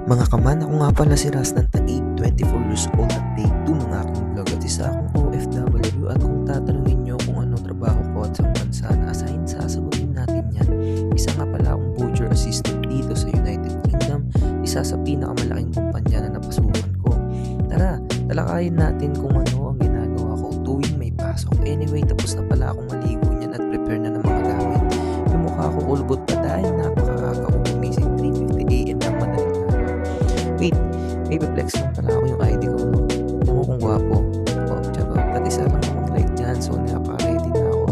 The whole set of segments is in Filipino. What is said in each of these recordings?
Mga kaman, ako nga pala si Ras ng Taguig, 24 years old at day 2 ng aking vlog at isa akong OFW at kung tatanungin nyo kung anong trabaho ko at saan bansa na assign, sasagutin natin yan. Isa nga pala akong butcher assistant dito sa United Kingdom, isa sa pinakamalaking kumpanya na napasukan ko. Tara, talakayin natin kung ano ang ginagawa ko tuwing may pasok. Anyway, tapos na pala akong maligo niyan at prepare na ng mga gamit. Yung mukha ko ulbot pa dahil napakaaga ko gumising 3:50 AM ng madaling araw. Wait, may flex lang pala ako yung ID ko, no? Alam mo kung gwapo. Oh, tsaka, at isa lang namang like dyan, so napaka-ready na ako.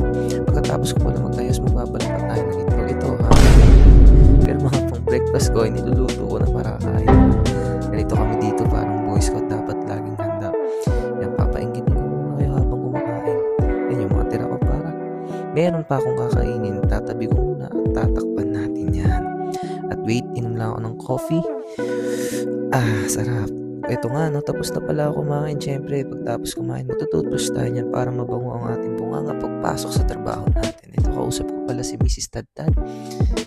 Pagkatapos ko pala mag-ayos, magbabalik pa tayo ng itlog. Ito, ha? Pero mga pang breakfast ko, niluluto ko na para kain. Ganito kami dito, parang Boy Scout, dapat laging handa. Yan, papainggitin ko muna kayo habang kumakain. Yan yung mga tira ko para meron pa akong kakainin, tatabi ko muna at tatakpan natin yan. At wait, inom lang ako ng coffee. Sarap. Ito nga, no, tapos na pala ako kumain. Siyempre, pagtapos kumain, matututbrush tayo niyan para mabango ang ating bunganga pagpasok sa trabaho natin. Ito, kausap ko pala si Mrs. Tadtad.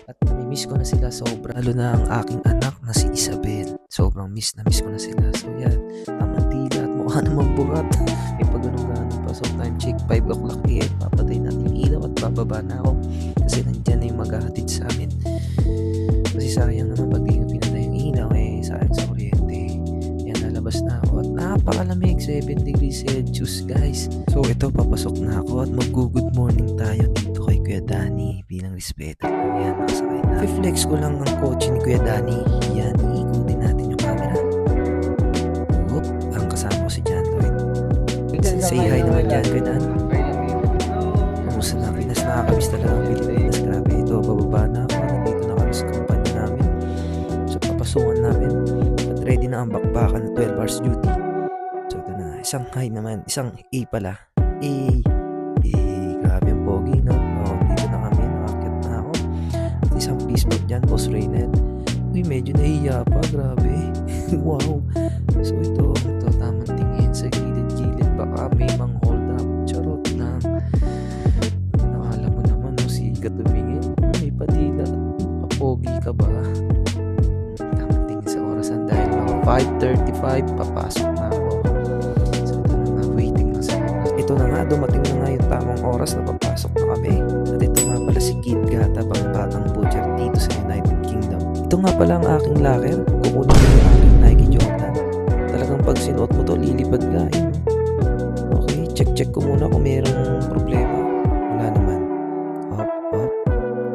At namimiss ko na sila sobra. Lalo na ang aking anak na si Isabel. Sobrang miss na miss ko na sila. So yan, tamang tila at mukha namang burat. May pagganong-ganon pa. So time check, 5 o'clock AM. Papatay natin yung ilaw at bababa na ako. Kasi nandyan na yung maghahatid sa amin. Kasi sayang naman pag di nga pinatay yung ilaw, sayang sa kuryente. Yan, lalabas na ako at napakalamig, 7 degrees Celsius, guys. So ito, papasok na ako at mag-good morning tayo dito kay Kuya Danny bilang respeto. Yan, nakasakay na. I-flex ko lang ang kotse ni Kuya Danny. Yan, iikutin natin yung camera. Oop, ang kasama ko si John Lloyd. Say hi naman dyan, Kuya Dan. Kamusta na, Pinas? Nakakamiss talaga ang Pilipinas. Grabe, ito, bababa na ako. Nandito na kami sa kumpanya namin. Sa papasukan namin. At ready na ang bakbakan na 12 hours duty. So ito na, isang hi naman. Isang A pala. A. Grabe ang pogi, no? Dito na kami. Nakakyat na ako. At isang peace mode dyan, Boss Reynel. Uy, medyo nahiya pa. Grabe. Wow. So ito, tamang tingin sa gilid-gilid. Baka may mang hold up. Charot lang. Nakala mo naman, no? Sigat tumingin. May padila. Papogi ka ba? Tamang tingin sa orasan dahil mga 5:35 papasok na ako. So ito na nga, waiting na sa oras. Ito na nga, dumating na nga yung tamang oras na papasok na kami. At ito nga pala si Kid Gata, batang butcher dito sa United Kingdom. Ito nga pala ang aking locker. Kukunin ko yung aking Nike Jordan. Talagang pag sinuot mo to, lilipad ka. Okay, check ko muna kung mayroong problema. Wala naman. Hop.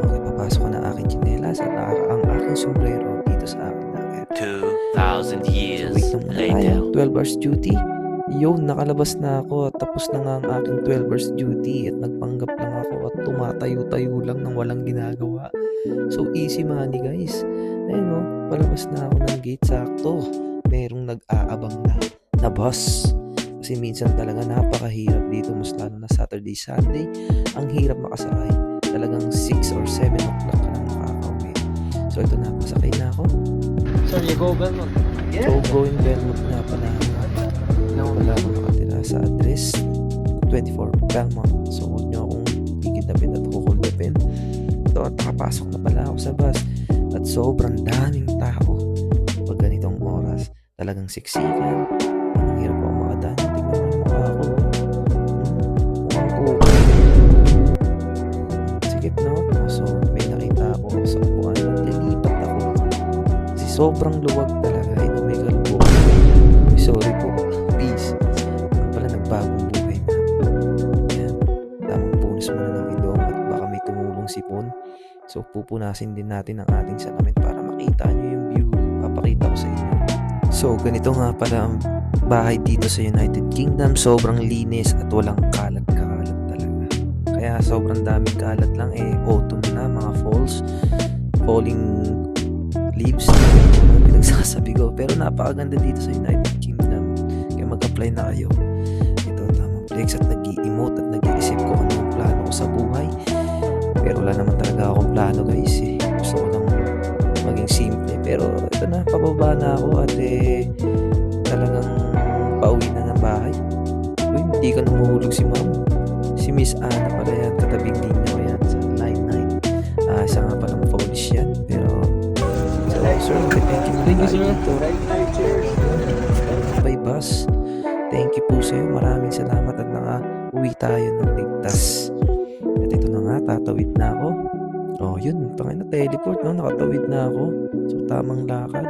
Okay, papasok ko na aking tsinelas at ang aking sombrero dito sa aking locker. 2,000 years So, wait lang later. muna tayo. 12 hours duty. Yun, nakalabas na ako at tapos na nga ang aking 12 hours duty at nagpanggap lang ako at tumatayo-tayo lang nang walang ginagawa. So easy money, guys. Ayun, no, palabas na ako ng gate, sakto. Merong nag-aabang na bus. Kasi minsan talaga napakahirap dito, mas lalo na Saturday, Sunday. Ang hirap makasakay. Talagang 6 or 7 o'clock ka lang makakauwi. So ito na, pasakay na ako. Sir, you go Belmont. So going Belmont na pala. Wala ako nakatira sa address 24 Belmont. So huwag nyo akong kikitapin at kukuldapin. Ito at nakapasok na pala ako sa bus. At sobrang daming tao. Pag ganitong oras, talagang siksikan. Ang hirap ako makadaan. Tignan mo yung mukha ko. Mukhang kuko. Sikip, no? So may nakita ako sa upuan at lilipat ako. Kasi sobrang luwag talaga. Ito may kalbo. Sorry po. Peace. Ang pala nagbagong buhay na. Yan. Tamang punas muna ng ilong at baka may tumulong sipon. So pupunasin din natin ang ating salamin para makita nyo yung view. Papakita ko sa inyo. So ganito nga pala ang bahay dito sa United Kingdom. Sobrang linis at walang kalat-kalat talaga. Kaya sobrang daming kalat lang. Autumn na, mga falling leaves. Pinagsasabi ko. Pero napakaganda dito sa United Kingdom. Kaya mag-apply na kayo. Ito, tamang flex at nag-i-emote at nag-iisip ko anong plano ko sa buhay. Pero wala naman talaga akong plano, guys. Gusto ko lang maging simple. Pero ito na, pababa na ako at talagang pauwi na ng bahay. Uy, hindi ka numuhulog si ma'am. Si Miss Anna pala yan. Katabing linya ko yan sa line 9. Isa nga palang Polish yan. Pero so Sir, depende mo Thank you, tayo sir. dito. Bye, boss. Thank you po sa'yo. Maraming salamat at naka-uwi tayo ng ligtas. At ito na nga, tatawid na ako. Oh, yun. Tangin na teleport, no? Nakatawid na ako. So, tamang lakad.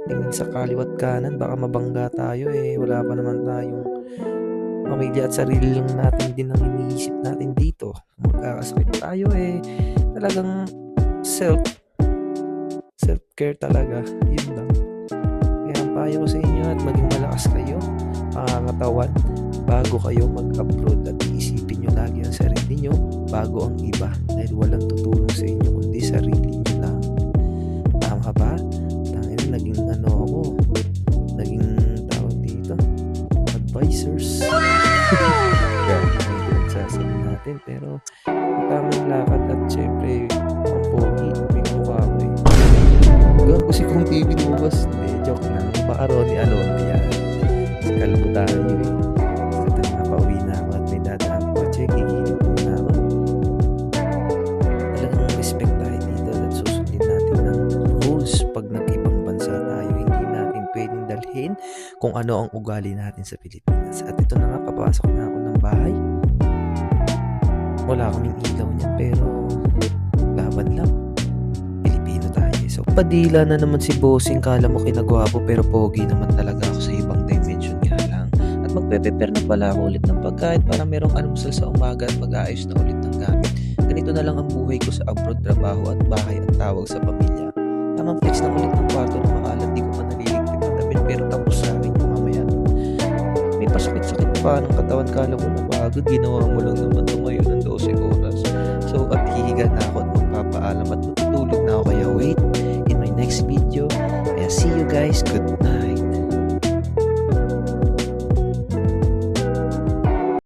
Tingin sa kaliwat kanan, baka mabangga tayo eh. Wala pa naman tayong pamilya at sarili lang natin din ang iniisip natin dito. Kung magkakasakit tayo eh. Talagang self-care talaga. Yun lang. Kaya ang payo ko sa inyo at maging malakas kayo, pangangatawan, bago kayo mag-upload at isipin nyo lagi ang sarili nyo bago ang iba dahil walang tutulong sa inyo kundi sarili nyo lang. Tama ba? Tangin, naging ako, naging tawag dito, advisors. Kaya may pinagsasabi natin pero tamang lakad at syempre ang pogi, may mukha ko eh. Gawin ko si Kung TV lumabas. Hindi, joke lang. Paaro ni Alon. Yan. Sa kalbo tayo eh. Ito na, pauwi na ako at may dadaan ko. Check, iginip muna ako. Talagang respect tayo dito at susundin natin ng rules. Pag nag-ibang bansa tayo, hindi natin pwedeng dalhin kung ano ang ugali natin sa Pilipinas. At ito na nga, papasok na ako ng bahay. Wala kaming ilaw niyan pero laban lang. Pilipino tayo. So, padila na naman si Bossing. Kala mo kinagwapo pero pogi naman talaga ako sa ibang dimension nga lang. At magpe-prepare na pala ako ulit ng pagkain para merong almusal sa umaga at mag-aayos na ulit ng gamit. Ganito na lang ang buhay ko sa abroad, trabaho at bahay at tawag sa pamilya. Tamang flex na ulit ng kwarto na makalat. Di ko pa naliligpit ng damit pero tapos sa akin yung mamaya. May pasakit-sakit pa ng katawan. Kala mo na pagod. Ginawa mo lang naman tumayo ng 12 oras. So at hihiga na ako at magpapaalam at matutulog na ako. Kaya wait in my next video. Kaya see you guys. Good night.